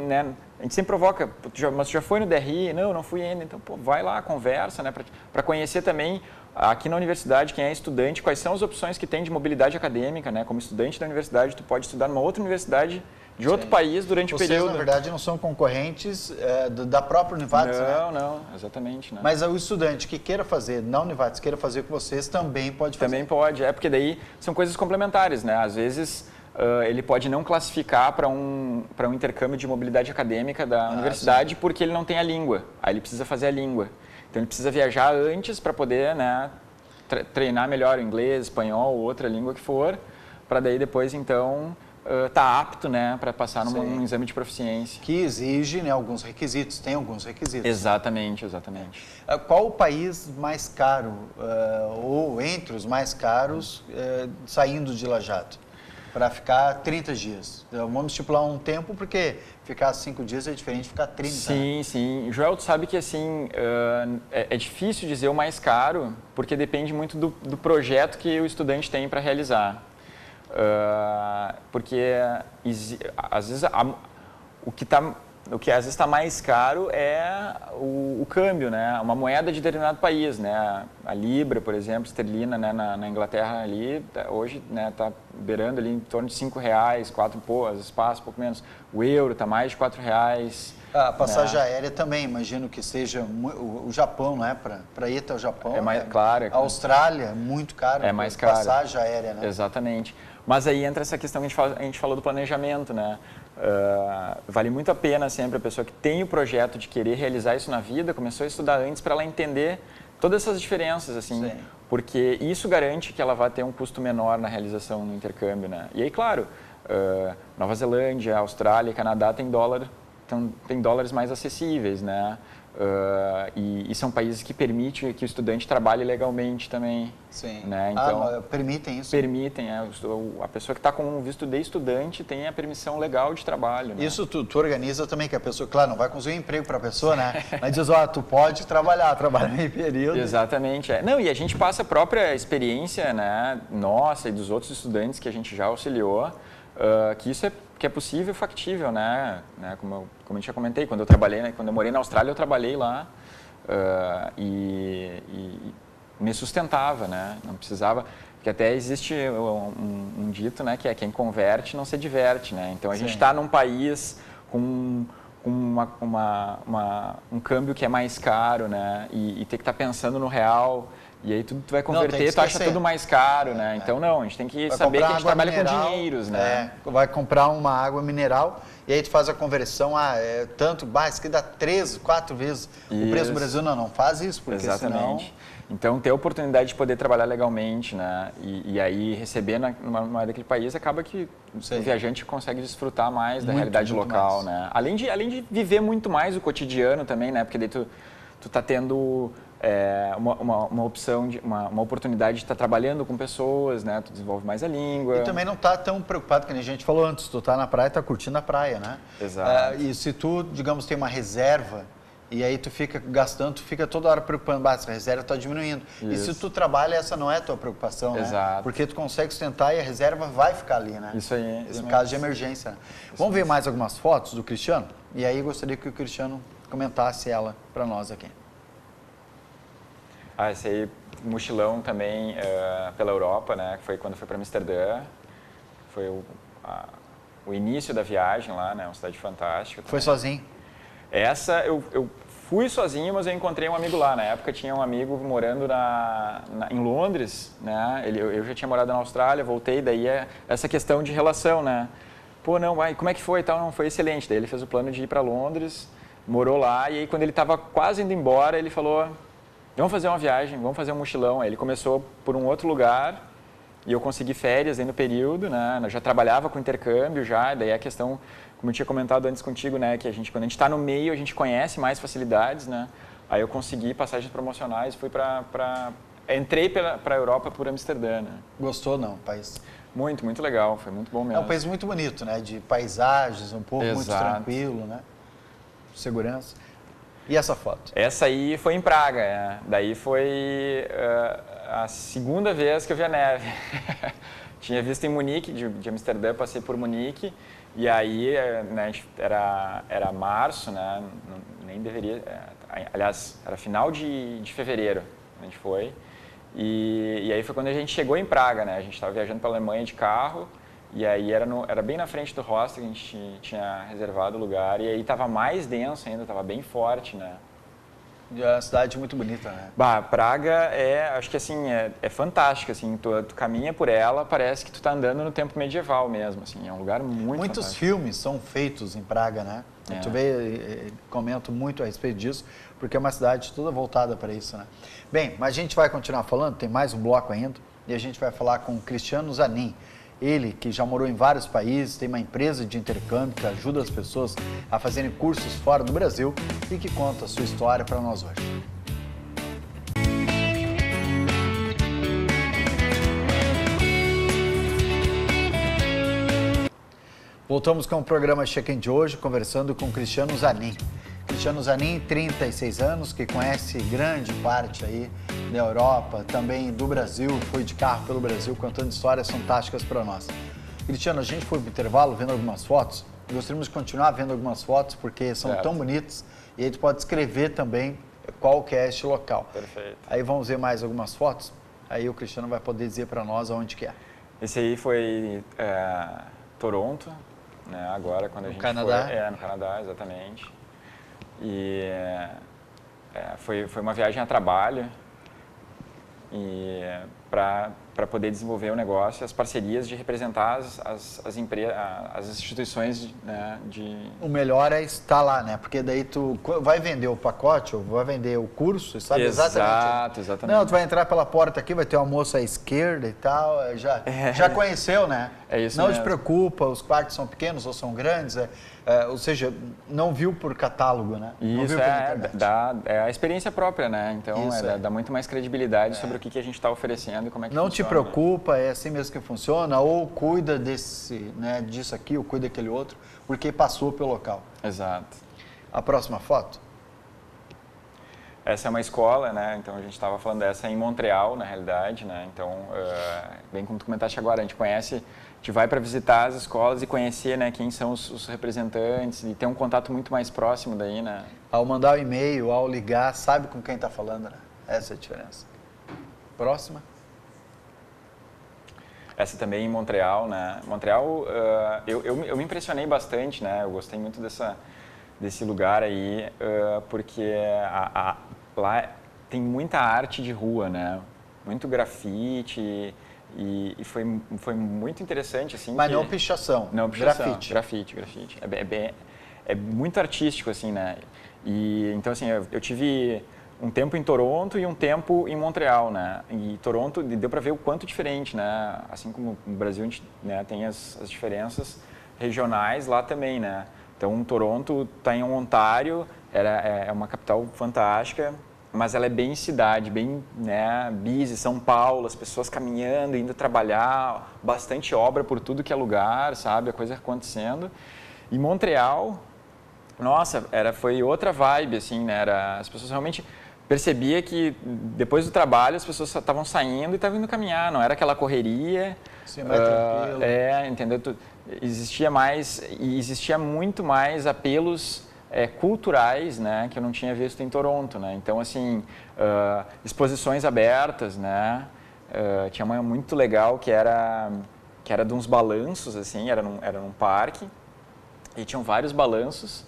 né, a gente sempre provoca, mas tu já foi no DRI? Não fui ainda, então vai lá, conversa, né, para conhecer também aqui na universidade, quem é estudante, quais são as opções que tem de mobilidade acadêmica, né? Como estudante da universidade, tu pode estudar numa outra universidade de outro país durante o período. Vocês, na verdade, não são concorrentes da própria Univates, né? Não, exatamente. Né? Mas o estudante que queira fazer na Univates, queira fazer com vocês, também pode fazer? Também pode, porque daí são coisas complementares, né? Às vezes ele pode não classificar para um intercâmbio de mobilidade acadêmica da universidade porque ele não tem a língua, aí ele precisa fazer a língua. Então ele precisa viajar antes para poder, né, treinar melhor o inglês, espanhol ou outra língua que for, para daí depois então tá apto, né, para passar num exame de proficiência. Que exige, né, alguns requisitos, tem alguns requisitos. Exatamente. Qual o país mais caro, ou entre os mais caros, saindo de Lajado, para ficar 30 dias? Vamos estipular um tempo, porque ficar 5 dias é diferente de ficar 30. Sim. Joel, tu sabe que assim, é difícil dizer o mais caro, porque depende muito do projeto que o estudante tem para realizar. Porque às vezes o que às vezes está mais caro é o câmbio, né? Uma moeda de determinado país, né? A libra, por exemplo, esterlina, né? na Inglaterra ali hoje, né? Tá beirando ali em torno de R$5, 4 às vezes passa um pouco menos. O euro está mais de R$4. A passagem aérea também, imagino que seja o Japão, não é? Para ir até o Japão. É mais claro. A Austrália, muito caro. É mais caro. Passagem aérea, né? Exatamente. Mas aí entra essa questão que a gente falou do planejamento, né? Vale muito a pena sempre a pessoa que tem o projeto de querer realizar isso na vida, começou a estudar antes para ela entender todas essas diferenças, assim, porque isso garante que ela vai ter um custo menor na realização no intercâmbio, né? E aí, claro, Nova Zelândia, Austrália, Canadá tem dólares mais acessíveis, né? E são países que permitem que o estudante trabalhe legalmente também. Sim. Né? Então, permitem isso? Permitem. A pessoa que está com um visto de estudante tem a permissão legal de trabalho. Né? Isso tu organiza também, que a pessoa, claro, não vai conseguir um emprego para a pessoa, né? Mas diz, tu pode trabalhar meio período. Exatamente. Não, e a gente passa a própria experiência, né, nossa e dos outros estudantes que a gente já auxiliou, que isso é possível e factível, né? Como eu já comentei, quando eu morei na Austrália, eu trabalhei lá e me sustentava, né? Não precisava, porque até existe um dito, né, que é quem converte não se diverte, né? Então a gente está num país com um câmbio que é mais caro, né? E tem que estar pensando no real. E aí tu vai converter, tu acha tudo mais caro, né? Então não, a gente tem que saber que a gente trabalha com dinheiros, né? Vai comprar uma água mineral e aí tu faz a conversão, tanto, isso aqui dá 3, 4 vezes o preço do Brasil. Não faz isso, porque exatamente. Então, ter a oportunidade de poder trabalhar legalmente, né? E aí receber numa moeda daquele país, acaba que o viajante consegue desfrutar mais da realidade local, né? Além de viver muito mais o cotidiano também, né? Porque daí tu tá tendo uma opção, uma oportunidade de estar trabalhando com pessoas, né? Tu desenvolve mais a língua. E também não tá tão preocupado, que a gente falou antes, tu tá na praia, tá curtindo a praia, né? Exato. E se tu, digamos, tem uma reserva, e aí tu fica gastando, tu fica toda hora preocupando, essa reserva está diminuindo. Isso. E se tu trabalha, essa não é a tua preocupação, né? Exato. Porque tu consegue sustentar e a reserva vai ficar ali, né? Isso aí. Em caso de emergência. Né? Vamos ver mais algumas fotos do Cristiano? E aí gostaria que o Cristiano comentasse ela para nós aqui. Esse aí, mochilão também pela Europa, né? Que foi quando foi para Amsterdã. Foi o início da viagem lá, né? Uma cidade fantástica. Foi sozinho? Essa eu fui sozinho, mas eu encontrei um amigo lá. Na época tinha um amigo morando em Londres, né? Eu já tinha morado na Austrália, voltei, daí essa questão de relação, né? Pô, não, como é que foi e tal? Não, foi excelente. Daí ele fez o plano de ir para Londres, morou lá, e aí quando ele estava quase indo embora, ele falou, vamos fazer uma viagem, vamos fazer um mochilão. Aí ele começou por um outro lugar, e eu consegui férias aí no período, né? Eu já trabalhava com intercâmbio já, daí a questão, como eu tinha comentado antes contigo, né? Que quando a gente está no meio, a gente conhece mais facilidades, né? Aí eu consegui passagens promocionais, fui entrei para a Europa por Amsterdã, né? Gostou não, país? Muito, muito legal, foi muito bom mesmo. É um país muito bonito, né? De paisagens, um pouco Exato. Muito tranquilo, né? Segurança. E essa foto? Essa aí foi em Praga, né? Daí foi a segunda vez que eu vi a neve. Tinha visto em Munique, de Amsterdã, passei por Munique, e aí, né, era março, né? Nem deveria... aliás, era final de fevereiro, a gente foi. E aí foi quando a gente chegou em Praga, né? A gente estava viajando pela Alemanha de carro, E aí era bem na frente do hostel que a gente tinha reservado o lugar. E aí estava mais denso ainda, estava bem forte, né? E é uma cidade muito bonita, né? Bah, Praga acho que assim, é fantástica, assim, tu caminha por ela, parece que tu tá andando no tempo medieval mesmo, assim, é um lugar muito Muitos fantástico. filmes são feitos em Praga, né? Tu vê, comento muito a respeito disso, porque é uma cidade toda voltada para isso, né? Bem, mas a gente vai continuar falando, tem mais um bloco ainda, e a gente vai falar com o Cristiano Zanin. Ele, que já morou em vários países, tem uma empresa de intercâmbio que ajuda as pessoas a fazerem cursos fora do Brasil e que conta a sua história para nós hoje. Voltamos com o programa Check-in de hoje, conversando com Cristiano Zanin. Cristiano Zanin, 36 anos, que conhece grande parte aí da Europa, também do Brasil, foi de carro pelo Brasil, contando histórias fantásticas para nós. Cristiano, a gente foi para o intervalo vendo algumas fotos, gostaríamos de continuar vendo algumas fotos, porque são tão bonitas, e aí tu pode escrever também qual que é este local. Perfeito. Aí vamos ver mais algumas fotos, aí o Cristiano vai poder dizer para nós aonde que é. Esse aí foi Toronto, né, agora quando a gente Canadá? foi. No Canadá, exatamente. E foi uma viagem a trabalho e para poder desenvolver o negócio, as parcerias de representar as instituições, né, de... O melhor é estar lá, né? Porque daí tu vai vender o pacote ou vai vender o curso, sabe exatamente. Exatamente. Não, tu vai entrar pela porta aqui, vai ter uma moça à esquerda e tal, já conheceu, né? É isso Não mesmo. te preocupa, os quartos são pequenos ou são grandes, ou seja, não viu por catálogo, né? Não Isso viu é a experiência própria, né? Então Isso, dá muito mais credibilidade sobre o que a gente está oferecendo e como é que não funciona. te preocupa, é assim mesmo que funciona, ou cuida disso aqui, ou cuida daquele outro, porque passou pelo local. Exato. A próxima foto? Essa é uma escola, né? Então a gente estava falando dessa em Montreal, na realidade, né? Então, bem como tu comentaste agora, a gente vai para visitar as escolas e conhecer, né, quem são os representantes e ter um contato muito mais próximo daí, né? Ao mandar o e-mail, ao ligar, sabe com quem está falando, né? Essa é a diferença. Próxima? Essa também em Montreal, né? Montreal, eu me impressionei bastante, né? Eu gostei muito desse lugar aí, porque lá tem muita arte de rua, né? Muito grafite e foi muito interessante, assim. Mas não pichação, não pichação, grafite. grafite. É muito artístico, assim, né? E então, assim, eu tive um tempo em Toronto e um tempo em Montreal, né? E Toronto deu para ver o quanto diferente, né? Assim como no Brasil a gente, né, tem as diferenças regionais, lá também, né? Então, Toronto está em Ontário, é uma capital fantástica, mas ela é bem cidade, bem, né, busy, São Paulo, as pessoas caminhando, indo trabalhar, bastante obra por tudo que é lugar, sabe? A coisa acontecendo. E Montreal, nossa, foi outra vibe, assim, né? As pessoas realmente percebia que depois do trabalho as pessoas estavam saindo e estavam indo caminhar, não era aquela correria. Sim, mais tranquilo. Entendeu? Existia muito mais apelos culturais, né, que eu não tinha visto em Toronto, né? Então, assim, exposições abertas, né? Tinha uma muito legal que era de uns balanços, assim, era num parque e tinham vários balanços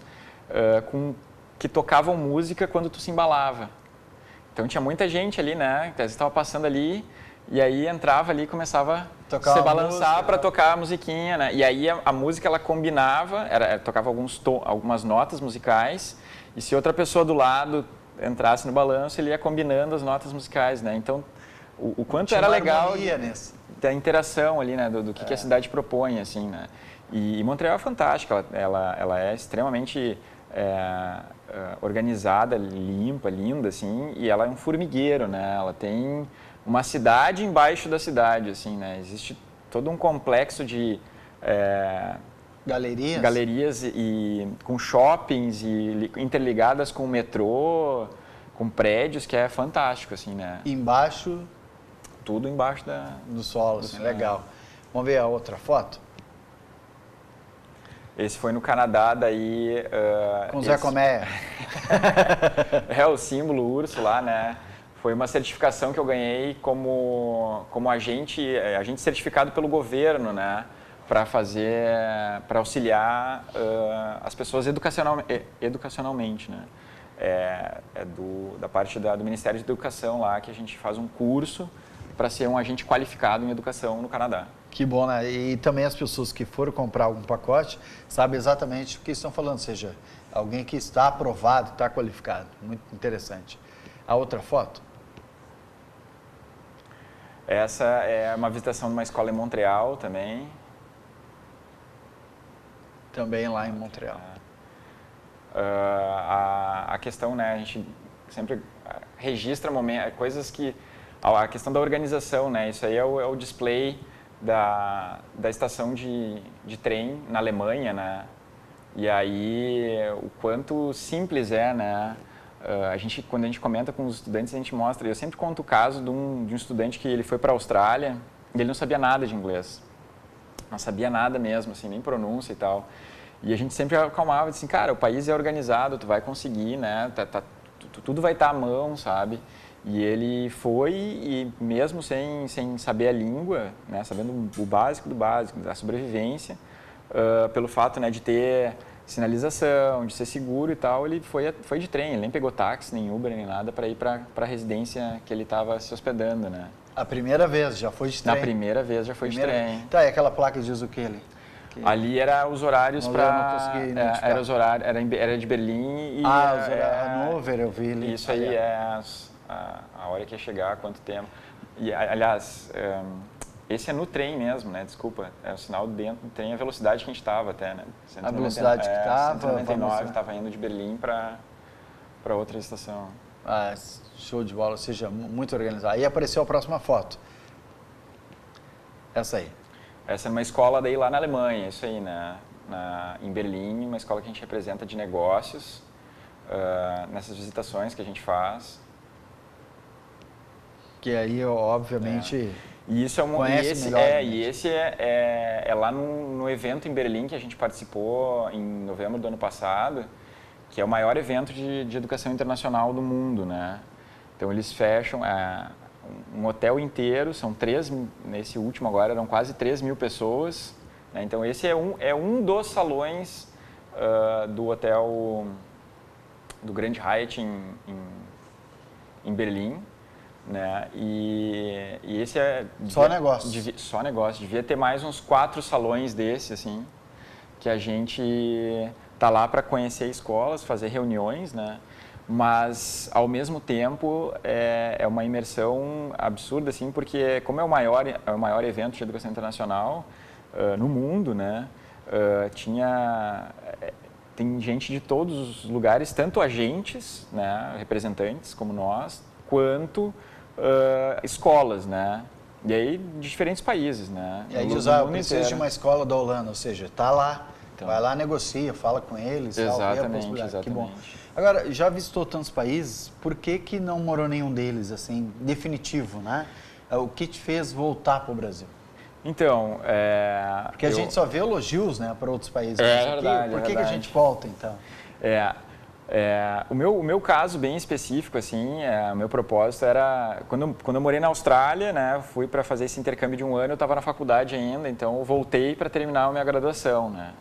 que tocavam música quando tu se embalava. Então tinha muita gente ali, né? Às vezes estava passando ali e aí entrava ali e começava a se balançar para tocar a musiquinha, né? E aí a música ela combinava, tocava algumas notas musicais e se outra pessoa do lado entrasse no balanço, ele ia combinando as notas musicais, né? Então o quanto era legal da interação ali, né? Do que a cidade propõe, assim, né? E Montreal é fantástica, ela é extremamente organizada, limpa, linda, assim, e ela é um formigueiro, né? Ela tem uma cidade embaixo da cidade, assim, né? Existe todo um complexo de galerias e com shoppings e interligadas com o metrô, com prédios, que é fantástico, assim, né? Embaixo? Tudo embaixo do solo, assim, legal. Vamos ver a outra foto? Esse foi no Canadá, daí... Com Zé Comé. O símbolo urso lá, né? Foi uma certificação que eu ganhei como agente certificado pelo governo, né? para auxiliar as pessoas educacionalmente, né? Da parte do Ministério de Educação lá, que a gente faz um curso para ser um agente qualificado em educação no Canadá. Que bom, né? E também as pessoas que foram comprar algum pacote sabem exatamente o que estão falando, ou seja, alguém que está aprovado, está qualificado. Muito interessante. A outra foto? Essa é uma visitação de uma escola em Montreal também. Também lá em Montreal. A questão, né, a gente sempre registra coisas que... A questão da organização, né, isso aí é o display da estação de trem na Alemanha, né, e aí o quanto simples é, né, quando a gente comenta com os estudantes, a gente mostra, eu sempre conto o caso de um estudante que ele foi para a Austrália e ele não sabia nada de inglês, não sabia nada mesmo, assim, nem pronúncia e tal. E a gente sempre acalmava, assim, cara, o país é organizado, tu vai conseguir, né, tudo vai estar à mão, sabe? E ele foi e mesmo sem saber a língua, né, sabendo o básico do básico, da sobrevivência, pelo fato, né, de ter sinalização, de ser seguro e tal, ele foi de trem, ele nem pegou táxi, nem Uber, nem nada para ir para a residência que ele estava se hospedando, né? A primeira vez já foi de trem? Na primeira vez já foi de trem. Tá, e aquela placa diz o que ali? Ali era os horários para... Era os horários, era de Berlim e... Hannover eu vi ali. Isso aí é a hora que ia chegar, quanto tempo. E, aliás, esse é no trem mesmo, né? Desculpa, é o sinal dentro do trem, a velocidade que a gente estava até, né? A velocidade que estava... 199, estava indo de Berlim para outra estação. Show de bola, ou seja, muito organizado. Aí apareceu a próxima foto. Essa aí. Essa é uma escola daí lá na Alemanha, isso aí, né? Em Berlim, uma escola que a gente representa de negócios, nessas visitações que a gente faz. Que aí, obviamente, e isso conhece melhor. E esse é lá no evento em Berlim que a gente participou em novembro do ano passado, que é o maior evento de educação internacional do mundo, né? Então, eles fecham um hotel inteiro, são nesse último agora eram quase 3 mil pessoas, né? Então esse é um dos salões do hotel do Grand Hyatt em Berlim, né? E esse só negócio. Só negócio, devia ter mais uns 4 salões desse, assim, que a gente tá lá para conhecer escolas, fazer reuniões, né? Mas, ao mesmo tempo, é uma imersão absurda, assim, porque como é o maior evento de educação internacional no mundo, né, tem gente de todos os lugares, tanto agentes, né, representantes como nós, quanto escolas, né, e aí de diferentes países, né. E aí diz, eu preciso de uma escola da Holanda, ou seja, está lá, então, vai lá, negocia, fala com eles, exatamente, exatamente. Que bom. Agora, já visitou tantos países, por que não morou nenhum deles, assim, definitivo, né? O que te fez voltar para o Brasil? Então, porque a gente só vê elogios, né, para outros países. Verdade, por que a gente volta, então? O meu caso bem específico, assim, o meu propósito era... Quando eu morei na Austrália, né, fui para fazer esse intercâmbio de um ano, eu estava na faculdade ainda, então eu voltei para terminar a minha graduação, né?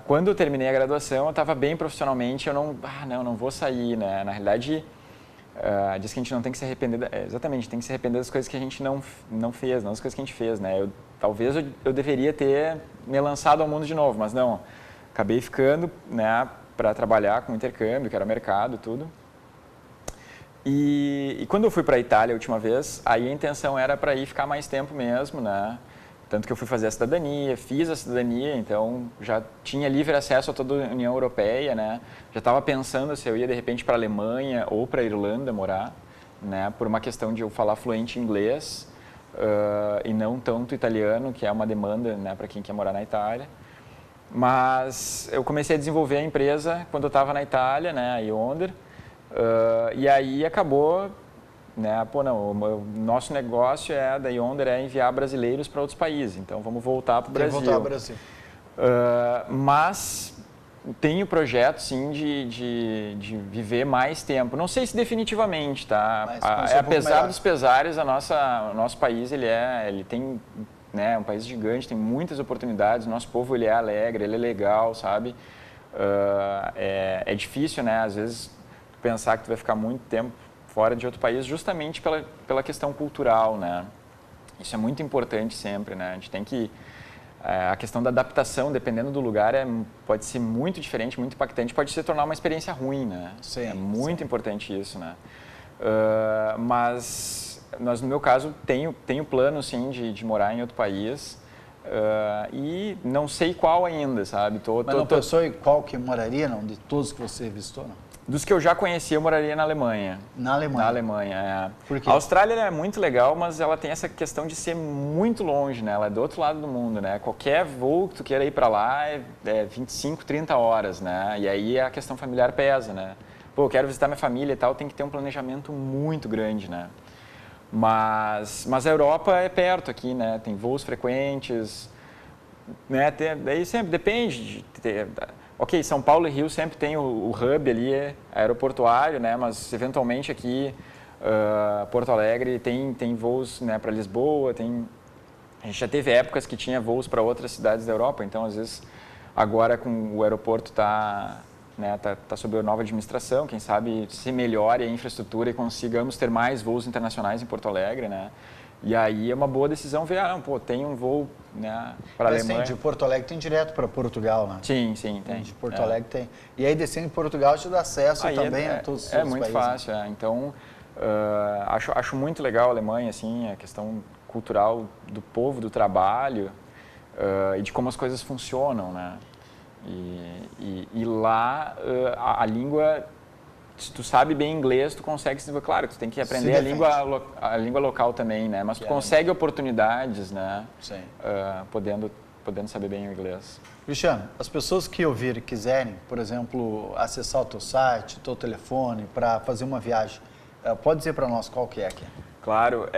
Quando eu terminei a graduação, eu estava bem profissionalmente, eu não vou sair, né? Na realidade, diz que a gente não tem que se arrepender, exatamente, tem que se arrepender das coisas que a gente não fez, não das coisas que a gente fez, né? Talvez eu deveria ter me lançado ao mundo de novo, mas não, acabei ficando, né, para trabalhar com intercâmbio, que era mercado e tudo. E quando eu fui para a Itália a última vez, aí a intenção era para ir ficar mais tempo mesmo, né? Tanto que eu fui fazer a cidadania, fiz a cidadania, então já tinha livre acesso a toda a União Europeia, né? Já estava pensando se eu ia de repente para a Alemanha ou para a Irlanda morar, né? Por uma questão de eu falar fluente inglês e não tanto italiano, que é uma demanda, né, para quem quer morar na Itália. Mas eu comecei a desenvolver a empresa quando eu estava na Itália, né, a Yonder, e aí acabou... Né? O nosso negócio da Yonder é enviar brasileiros para outros países, então vamos voltar para o Brasil. Voltar ao Brasil. Mas tenho projeto, sim, de viver mais tempo. Não sei se definitivamente, tá? Apesar dos pesares, o nosso país ele tem né, um país gigante, tem muitas oportunidades, o nosso povo ele é alegre, ele é legal, sabe? É difícil, né, às vezes, pensar que tu vai ficar muito tempo fora de outro país justamente pela questão cultural, né? Isso é muito importante sempre, né? A gente tem que... a questão da adaptação, dependendo do lugar, pode ser muito diferente, muito impactante, pode se tornar uma experiência ruim, né? Sim, é muito importante isso, né? Mas no meu caso, tenho plano, sim, de morar em outro país e não sei qual ainda, sabe? Mas não pensou em qual que moraria, não? De todos que você visitou, não? Dos que eu já conheci, eu moraria na Alemanha. Na Alemanha? Na Alemanha, é. Por quê? A Austrália é muito legal, mas ela tem essa questão de ser muito longe, né? Ela é do outro lado do mundo, né? Qualquer voo que tu queira ir para lá é 25, 30 horas, né? E aí a questão familiar pesa, né? Pô, eu quero visitar minha família e tal, tem que ter um planejamento muito grande, né? Mas a Europa é perto aqui, né? Tem voos frequentes, né? Daí sempre depende de ter... Ok, São Paulo e Rio sempre tem o hub ali, aeroportuário, né? Mas eventualmente aqui, Porto Alegre tem voos, né, para Lisboa, a gente já teve épocas que tinha voos para outras cidades da Europa, então às vezes agora com o aeroporto tá sob a nova administração, quem sabe se melhore a infraestrutura e consigamos ter mais voos internacionais em Porto Alegre, né? E aí é uma boa decisão ver, tem um voo, né, para a Alemanha. De Porto Alegre tem direto para Portugal, né? Sim, tem. De Porto Alegre tem. E aí descendo em Portugal te dá acesso também a todos os outros muito países. fácil, Então, acho muito legal a Alemanha, assim, a questão cultural do povo, do trabalho e de como as coisas funcionam, né? E lá a língua... Se tu sabe bem inglês, tu consegue se desenvolver. Claro, tu tem que aprender a língua local também, né? Mas tu consegue oportunidades, né? Sim. Podendo saber bem o inglês. Cristiano, as pessoas que ouvirem e quiserem, por exemplo, acessar o teu site, o teu telefone para fazer uma viagem, pode dizer para nós qual que é aqui? Claro,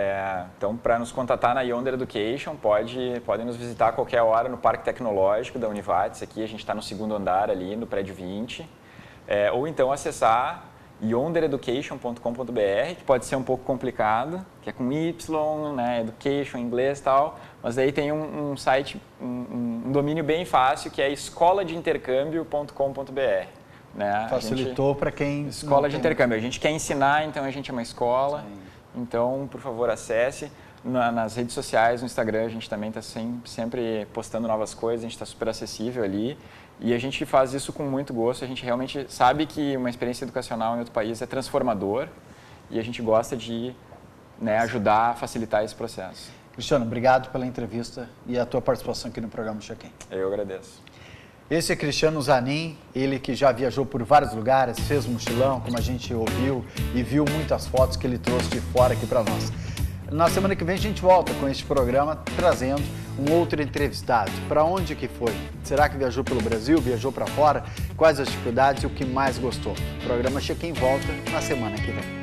então para nos contatar na Yonder Education, podem nos visitar a qualquer hora no Parque Tecnológico da Univates, aqui a gente está no 2º andar ali, no prédio 20. Ou então acessar yondereducation.com.br, que pode ser um pouco complicado, que é com Y, né, education em inglês e tal, mas aí tem um site, um domínio bem fácil, que é escoladeintercambio.com.br. Né? Facilitou para quem... Escola de intercâmbio. A gente quer ensinar, então a gente é uma escola. Sim. Então, por favor, acesse. Nas redes sociais, no Instagram, a gente também está sempre postando novas coisas, a gente está super acessível ali. E a gente faz isso com muito gosto, a gente realmente sabe que uma experiência educacional em outro país é transformador e a gente gosta de, né, ajudar a facilitar esse processo. Cristiano, obrigado pela entrevista e a tua participação aqui no programa Check-in. Eu agradeço. Esse é Cristiano Zanin, ele que já viajou por vários lugares, fez mochilão, como a gente ouviu, e viu muitas fotos que ele trouxe de fora aqui para nós. Na semana que vem a gente volta com este programa trazendo um outro entrevistado. Para onde que foi? Será que viajou pelo Brasil? Viajou para fora? Quais as dificuldades e o que mais gostou? O programa Check-in volta na semana que vem.